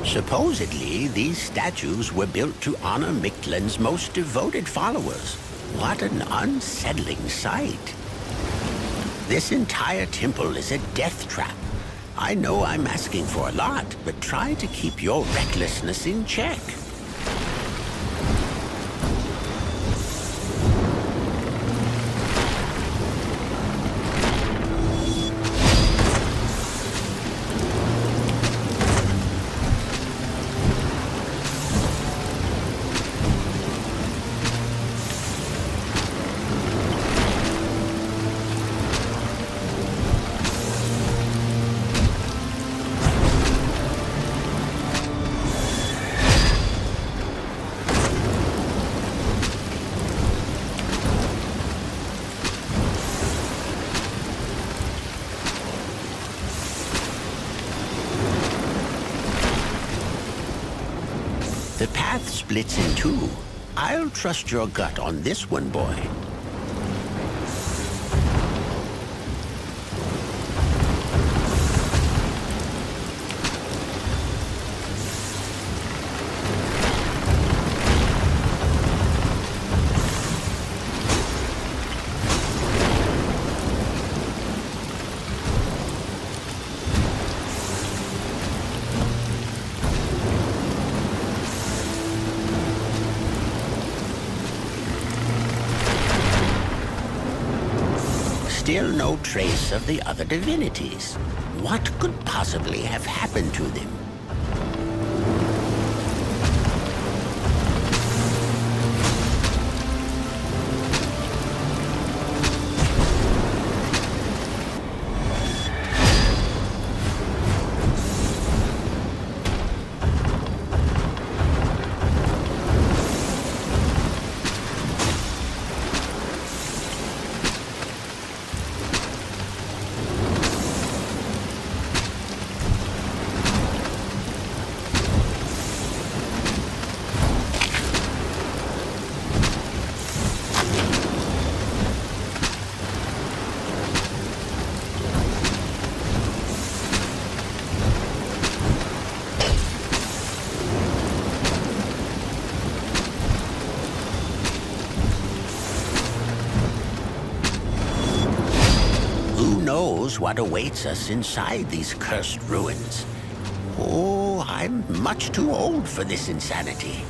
Supposedly, these statues were built to honor Mictlan's most devoted followers. What an unsettling sight. This entire temple is a death trap. I know I'm asking for a lot, but try to keep your recklessness in check. The path splits in two. I'll trust your gut on this one, boy. Still no trace of the other divinities. What could possibly have happened to them? Who knows what awaits us inside these cursed ruins? Oh, I'm much too old for this insanity.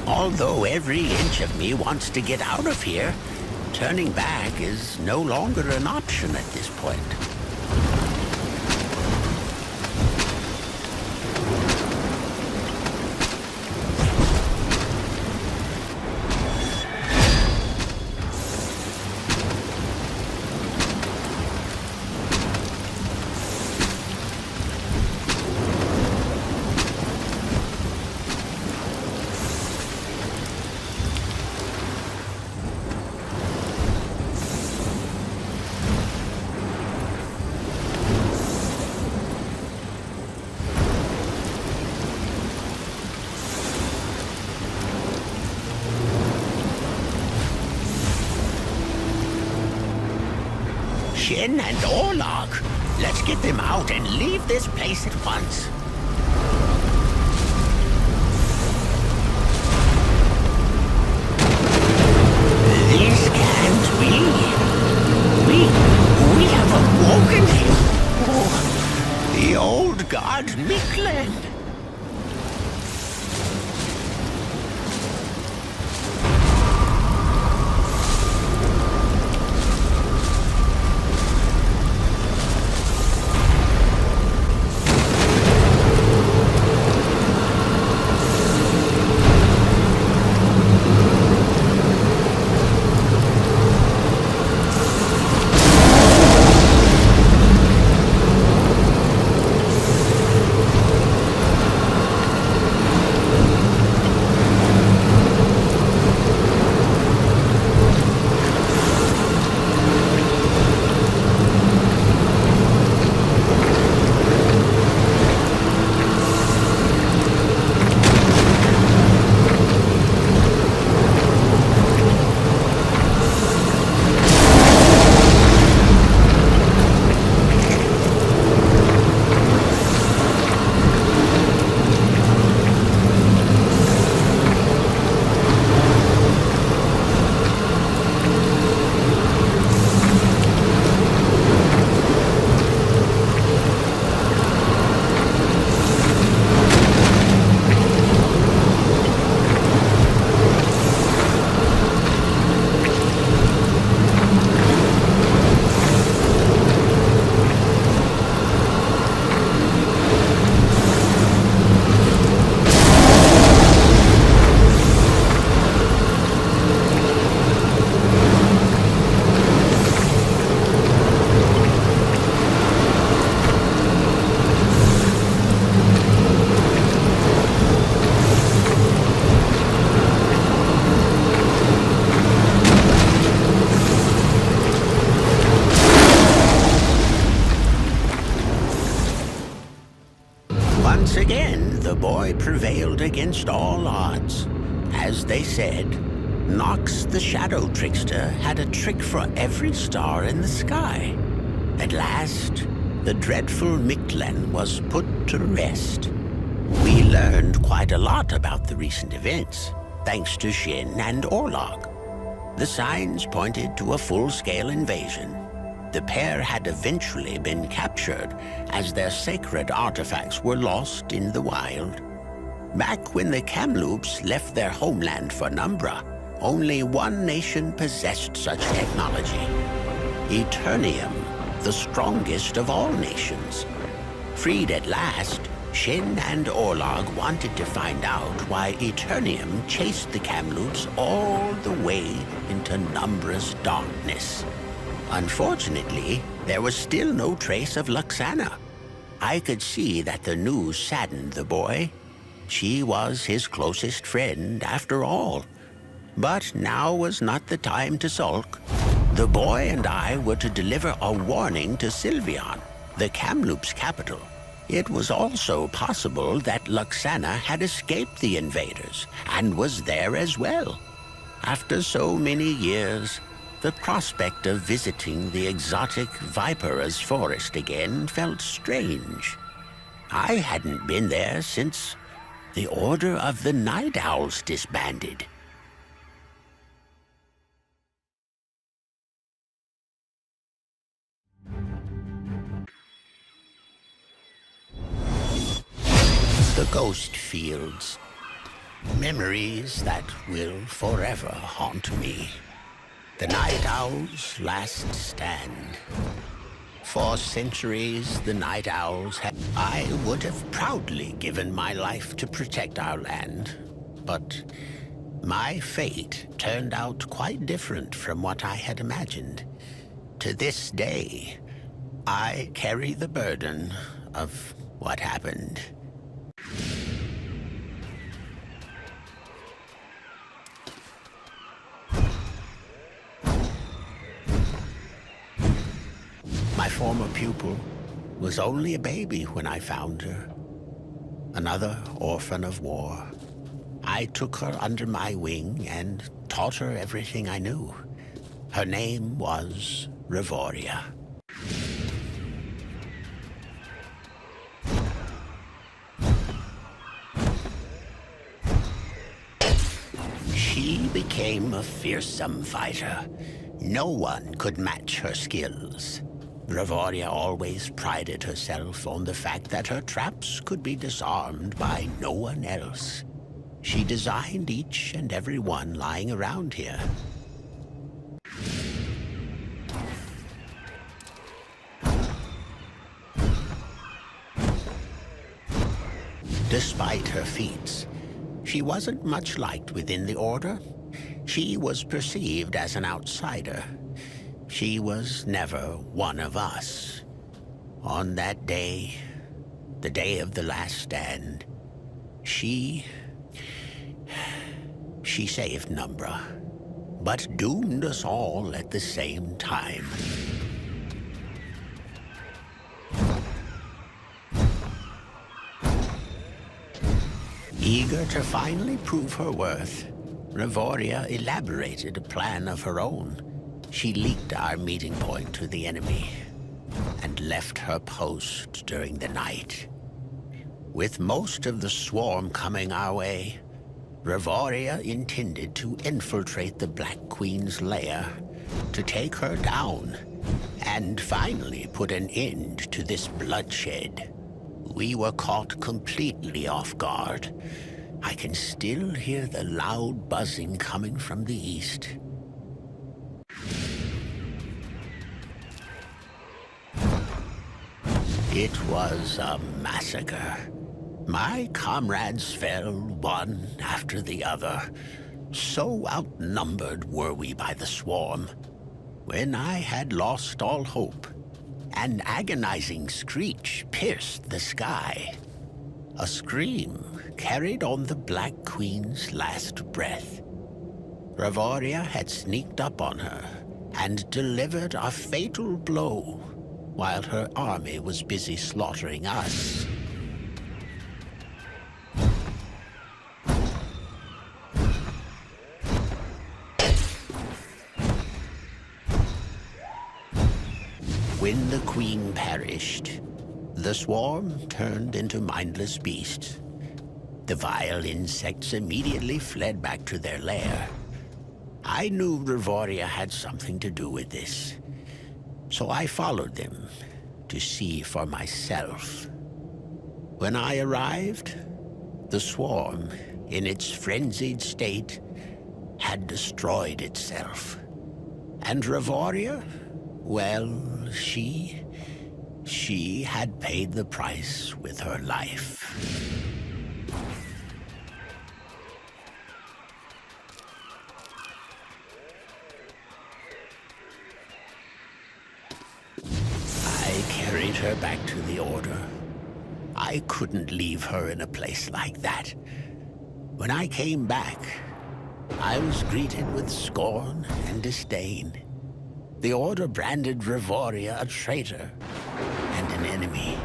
Although every inch of me wants to get out of here, turning back is no longer an option at this point. Shin and Orlog. Let's get them out and leave this place at once. This can't be. We have awoken him. Oh, the old god Miklen. Once again, the boy prevailed against all odds. As they said, Nox the Shadow Trickster had a trick for every star in the sky. At last, the dreadful Miklen was put to rest. We learned quite a lot about the recent events, thanks to Shin and Orlog. The signs pointed to a full-scale invasion. The pair had eventually been captured as their sacred artifacts were lost in the wild. Back when the Kamloops left their homeland for Numbra, only one nation possessed such technology. Eternium, the strongest of all nations. Freed at last, Shin and Orlog wanted to find out why Eternium chased the Kamloops all the way into Numbra's darkness. Unfortunately, there was still no trace of Luxana. I could see that the news saddened the boy. She was his closest friend, after all. But now was not the time to sulk. The boy and I were to deliver a warning to Sylvian, the Kamloops' capital. It was also possible that Luxana had escaped the invaders and was there as well. After so many years, the prospect of visiting the exotic Viper's forest again felt strange. I hadn't been there since the Order of the Night Owls disbanded. The ghost fields. Memories that will forever haunt me. The Night Owls' last stand. For centuries, the Night Owls had... I would have proudly given my life to protect our land, but my fate turned out quite different from what I had imagined. To this day, I carry the burden of what happened. My former pupil was only a baby when I found her. Another orphan of war. I took her under my wing and taught her everything I knew. Her name was Revoria. became a fearsome fighter. No one could match her skills. Ravoria always prided herself on the fact that her traps could be disarmed by no one else. She designed each and every one lying around here. Despite her feats, she wasn't much liked within the Order. She was perceived as an outsider. She was never one of us. On that day, the day of the last stand, she saved Numbra, but doomed us all at the same time. Eager to finally prove her worth, Ravoria elaborated a plan of her own. She leaked our meeting point to the enemy and left her post during the night. With most of the swarm coming our way, Ravoria intended to infiltrate the Black Queen's lair to take her down and finally put an end to this bloodshed. We were caught completely off guard. I can still hear the loud buzzing coming from the east. It was a massacre. My comrades fell one after the other. So outnumbered were we by the swarm. When I had lost all hope, an agonizing screech pierced the sky. A scream carried on the Black Queen's last breath. Ravoria had sneaked up on her and delivered a fatal blow while her army was busy slaughtering us. When the Queen perished, the swarm turned into mindless beasts. The vile insects immediately fled back to their lair. I knew Ravoria had something to do with this, so I followed them to see for myself. When I arrived, the swarm, in its frenzied state, had destroyed itself. And Ravoria, well, she had paid the price with her life. I carried her back to the Order. I couldn't leave her in a place like that. When I came back, I was greeted with scorn and disdain. The Order branded Ravoria a traitor and an enemy.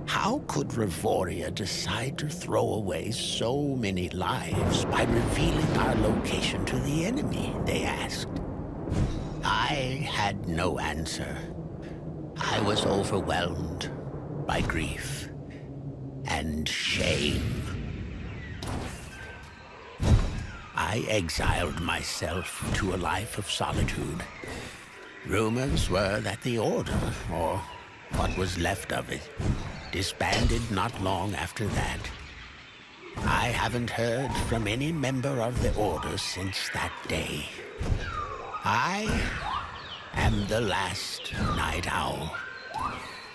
How could Ravoria decide to throw away so many lives by revealing our location to the enemy, they asked. I had no answer. I was overwhelmed by grief and shame. I exiled myself to a life of solitude. Rumors were that the Order, or what was left of it, disbanded not long after that. I haven't heard from any member of the Order since that day. I am the last Night Owl,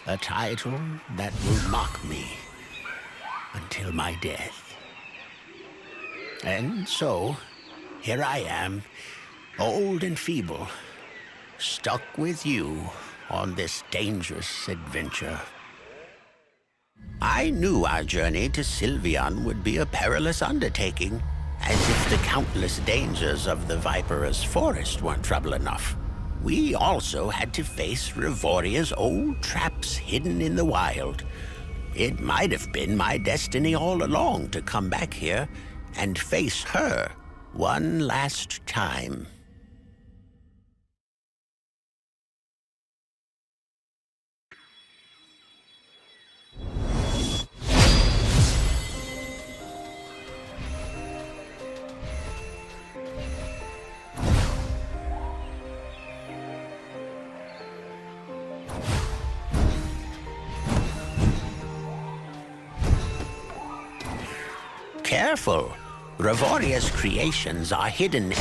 a title that will mock me until my death. And so, here I am, old and feeble, stuck with you on this dangerous adventure. I knew our journey to Sylvian would be a perilous undertaking, as if the countless dangers of the Viperous Forest weren't trouble enough. We also had to face Ravoria's old traps hidden in the wild. It might have been my destiny all along to come back here and face her one last time. Careful. Ravoria's creations are hidden.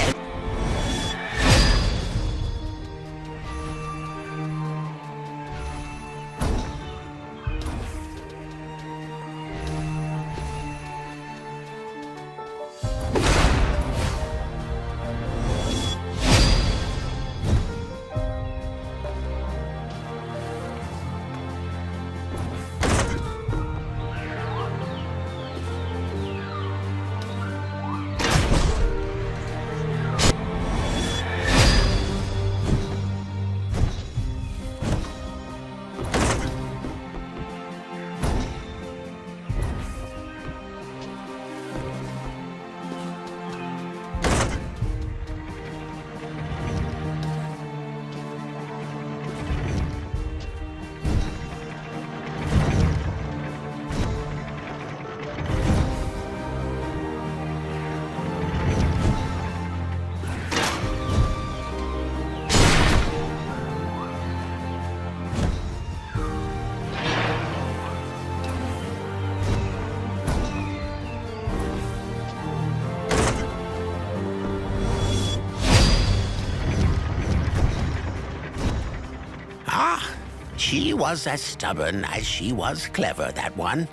She was as stubborn as she was clever, that one.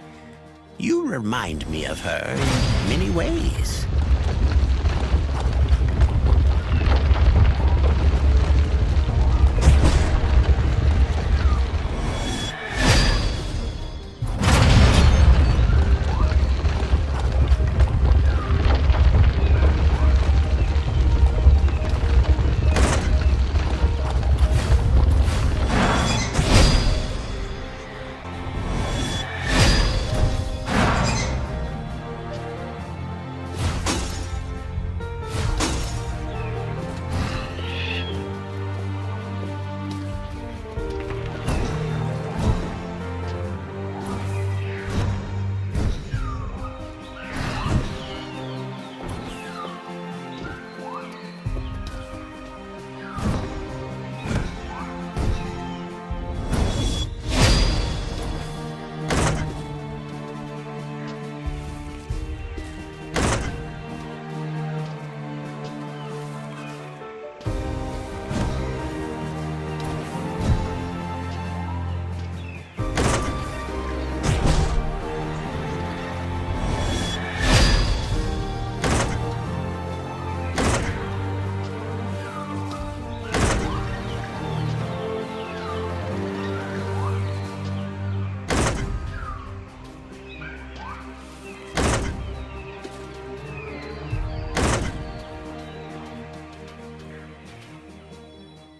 You remind me of her in many ways.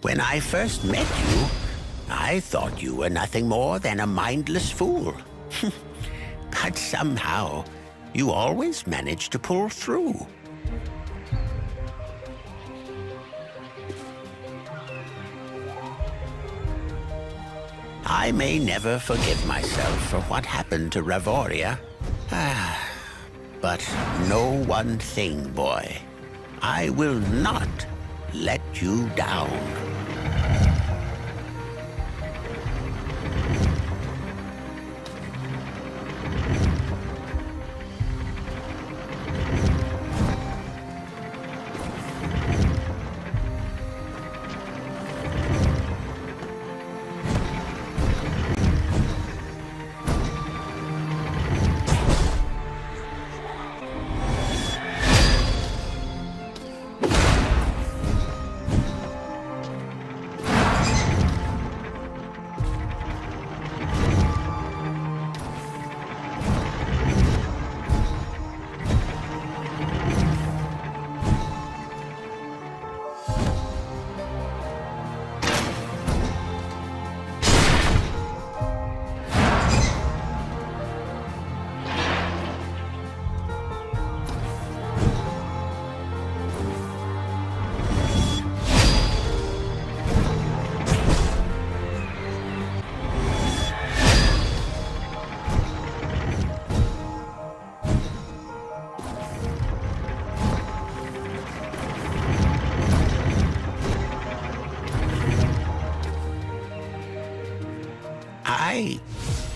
When I first met you, I thought you were nothing more than a mindless fool. But somehow, you always managed to pull through. I may never forgive myself for what happened to Ravoria. But know one thing, boy. I will not let you down.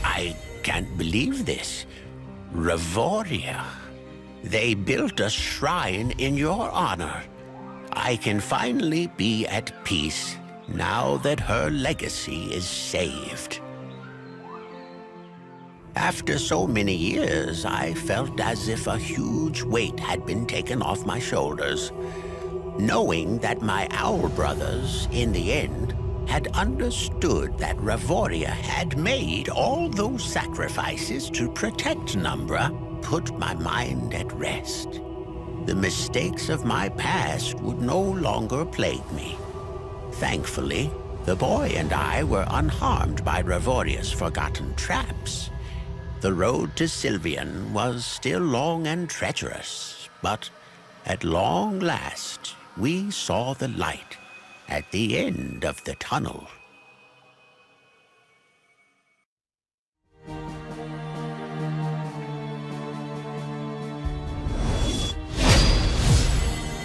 I can't believe this. Ravoria. They built a shrine in your honor. I can finally be at peace now that her legacy is saved. After so many years, I felt as if a huge weight had been taken off my shoulders, knowing that my owl brothers, in the end, had understood that Ravoria had made all those sacrifices to protect Numbra put my mind at rest. The mistakes of my past would no longer plague me. Thankfully, the boy and I were unharmed by Ravoria's forgotten traps. The road to Sylvian was still long and treacherous, but at long last, we saw the light at the end of the tunnel.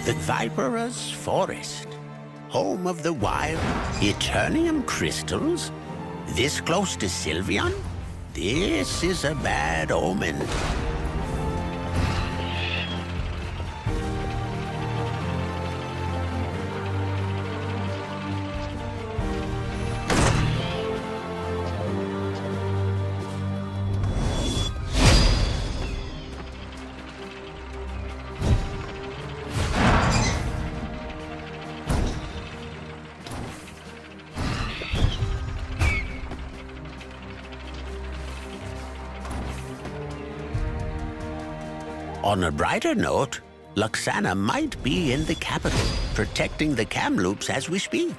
The Viperous Forest, home of the wild Eternium crystals? This close to Sylvian? This is a bad omen. On a brighter note, Luxana might be in the capital, protecting the Kamloops as we speak.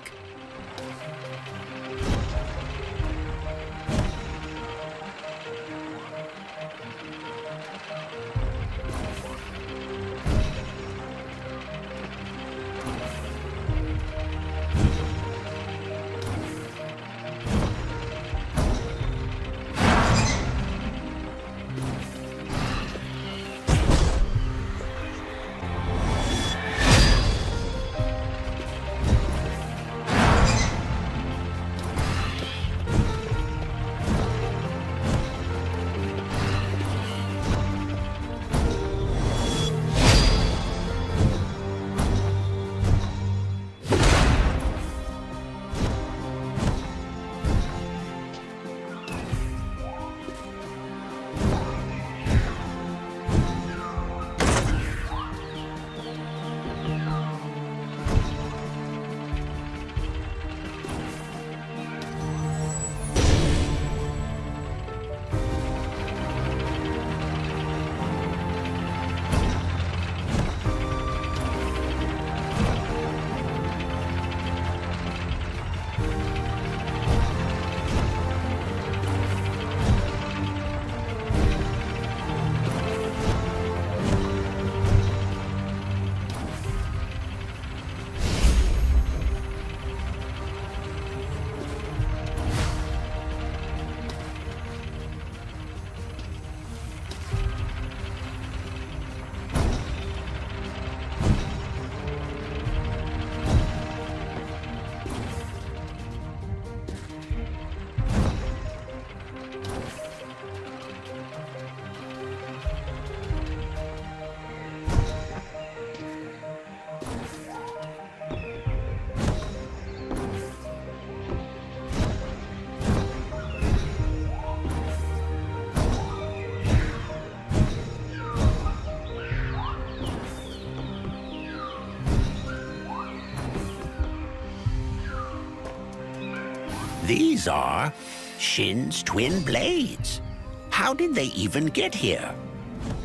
These are Shin's twin blades. How did they even get here?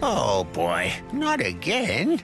Oh boy, not again.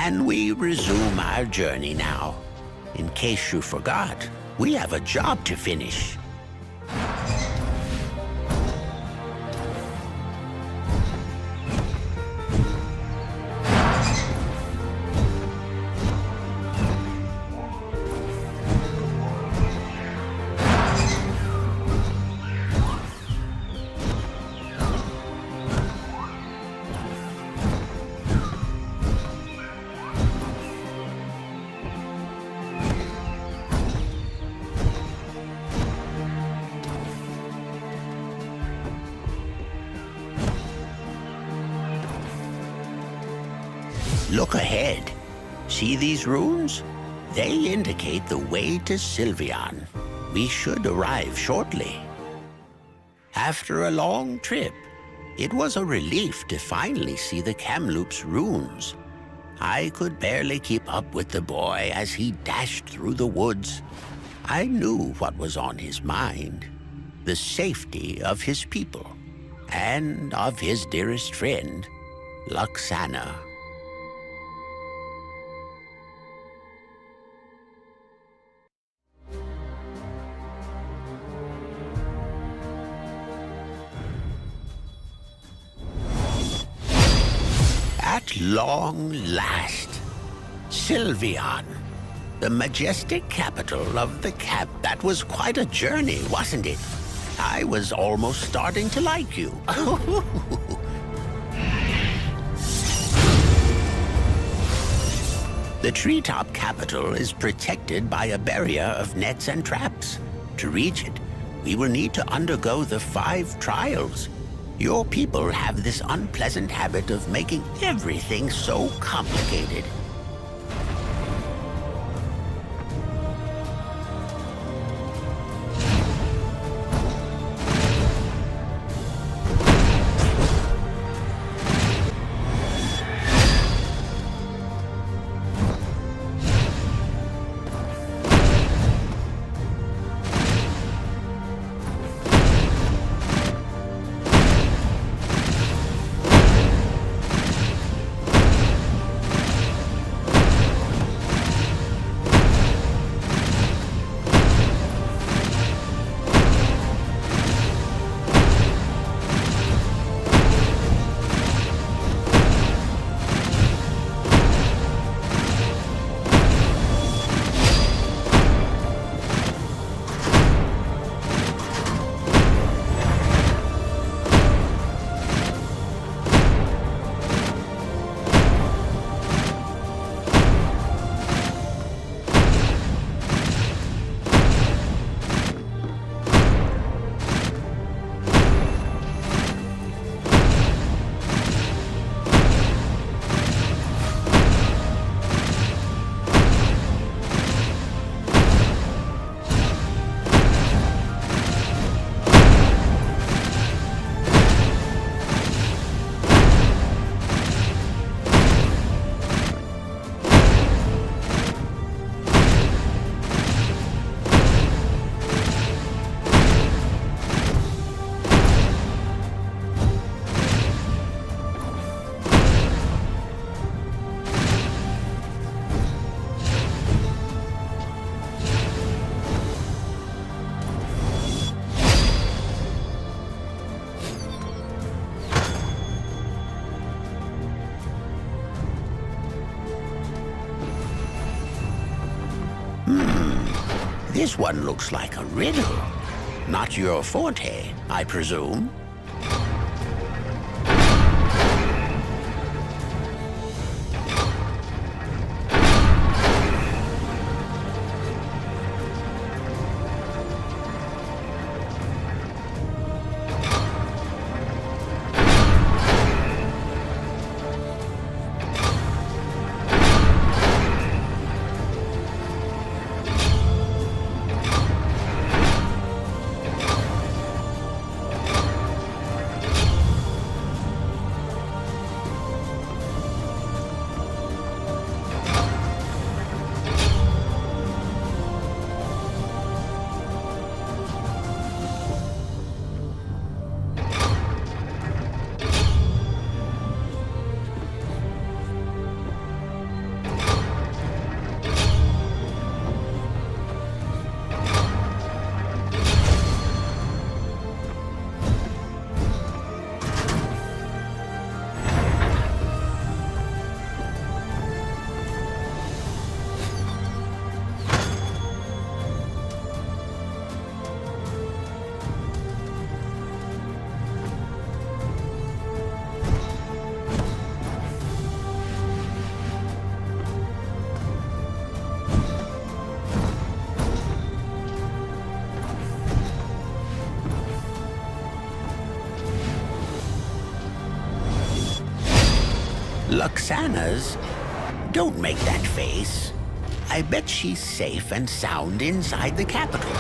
Can we resume our journey now? In case you forgot, we have a job to finish. Look ahead. See these runes? They indicate the way to Sylvian. We should arrive shortly. After a long trip, it was a relief to finally see the Kamloops runes. I could barely keep up with the boy as he dashed through the woods. I knew what was on his mind: the safety of his people and of his dearest friend, Luxana. At long last, Sylvian, the majestic capital of the Cap. That was quite a journey, wasn't it? I was almost starting to like you. The treetop capital is protected by a barrier of nets and traps. To reach it, we will need to undergo the 5 trials. Your people have this unpleasant habit of making everything so complicated. This one looks like a riddle. Not your forte, I presume. Luxana's? Don't make that face. I bet she's safe and sound inside the capital.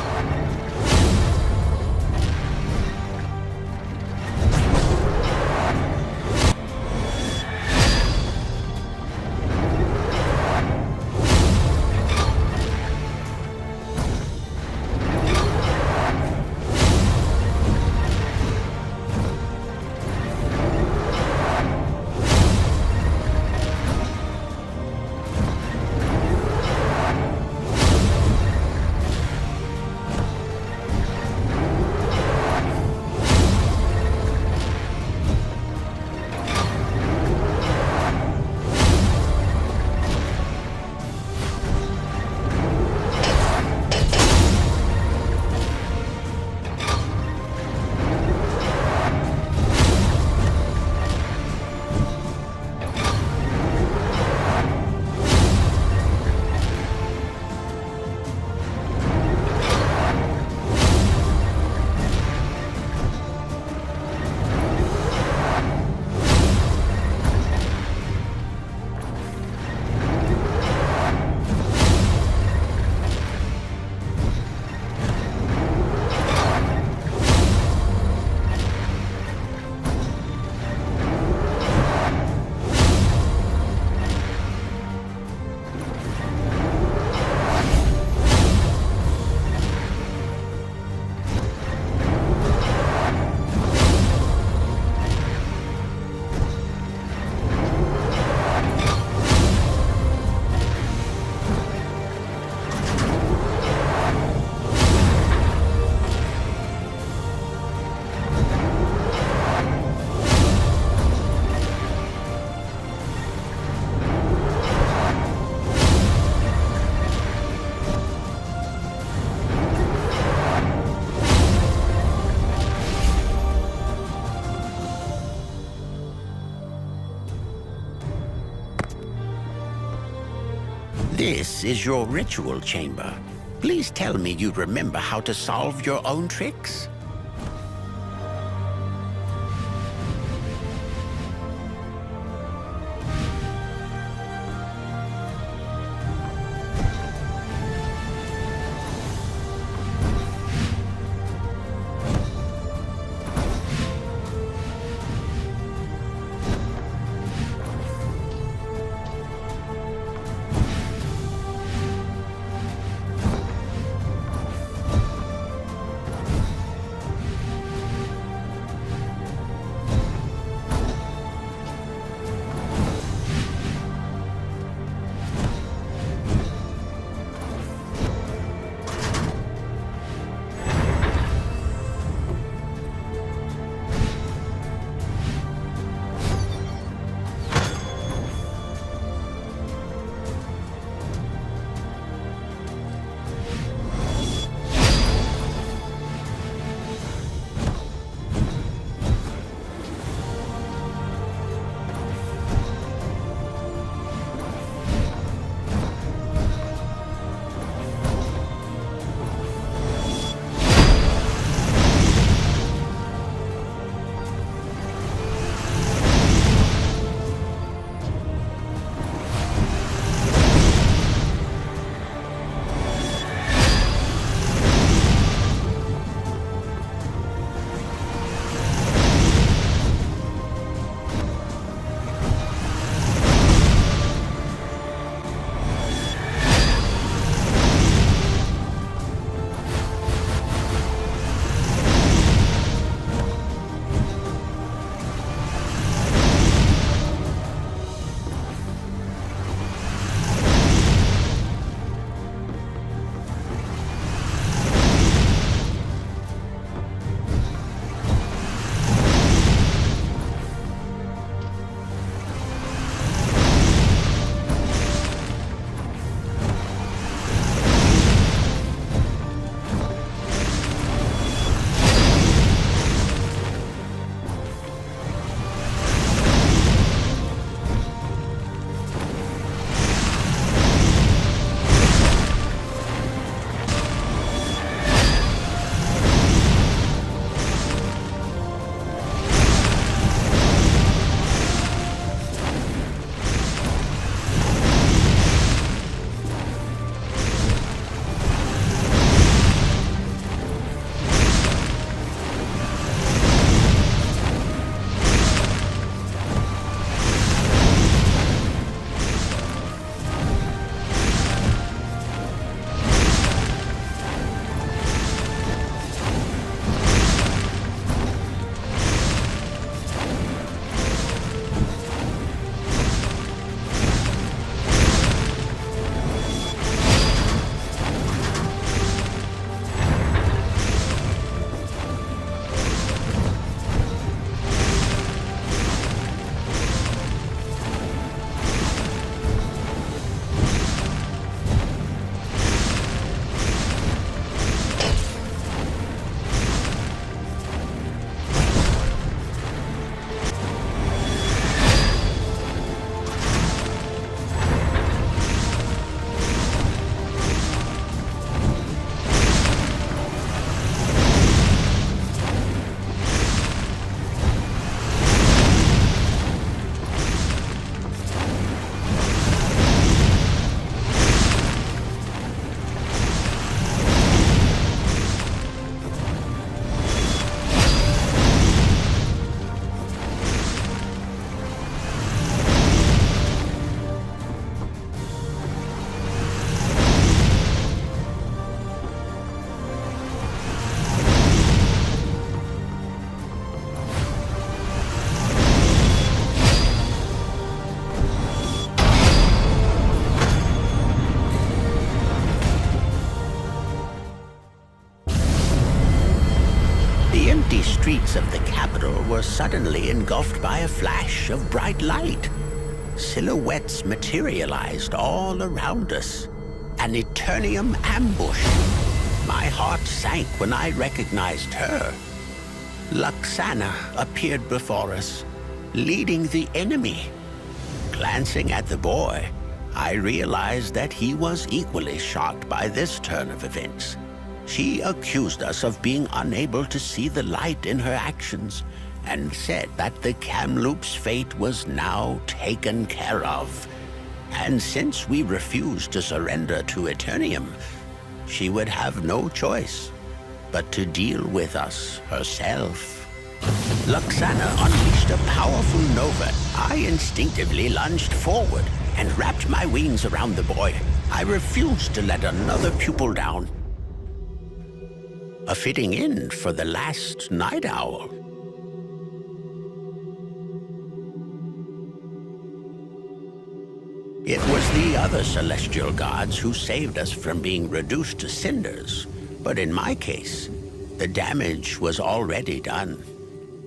This is your ritual chamber. Please tell me you remember how to solve your own tricks. empty streets of the capital were suddenly engulfed by a flash of bright light. Silhouettes materialized all around us. An Eternium ambush. My heart sank when I recognized her. Luxana appeared before us, leading the enemy. Glancing at the boy, I realized that he was equally shocked by this turn of events. She accused us of being unable to see the light in her actions and said that the Kamloops' fate was now taken care of. And since we refused to surrender to Eternium, she would have no choice but to deal with us herself. Luxana unleashed a powerful nova. I instinctively lunged forward and wrapped my wings around the boy. I refused to let another pupil down. A fitting end for the last night owl. It was the other celestial gods who saved us from being reduced to cinders. But in my case, the damage was already done.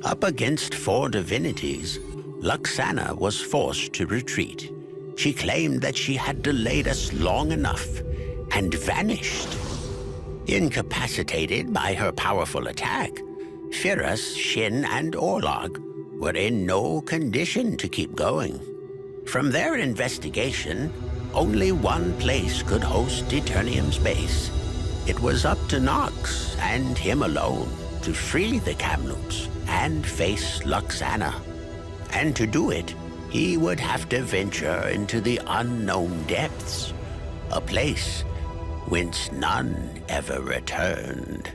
Up against 4 divinities, Luxana was forced to retreat. She claimed that she had delayed us long enough and vanished. Incapacitated by her powerful attack, Firas, Shin, and Orlog were in no condition to keep going. From their investigation, only one place could host Eternium's base. It was up to Nox and him alone to free the Kamloops and face Luxana. And to do it, he would have to venture into the unknown depths, a place whence none ever returned.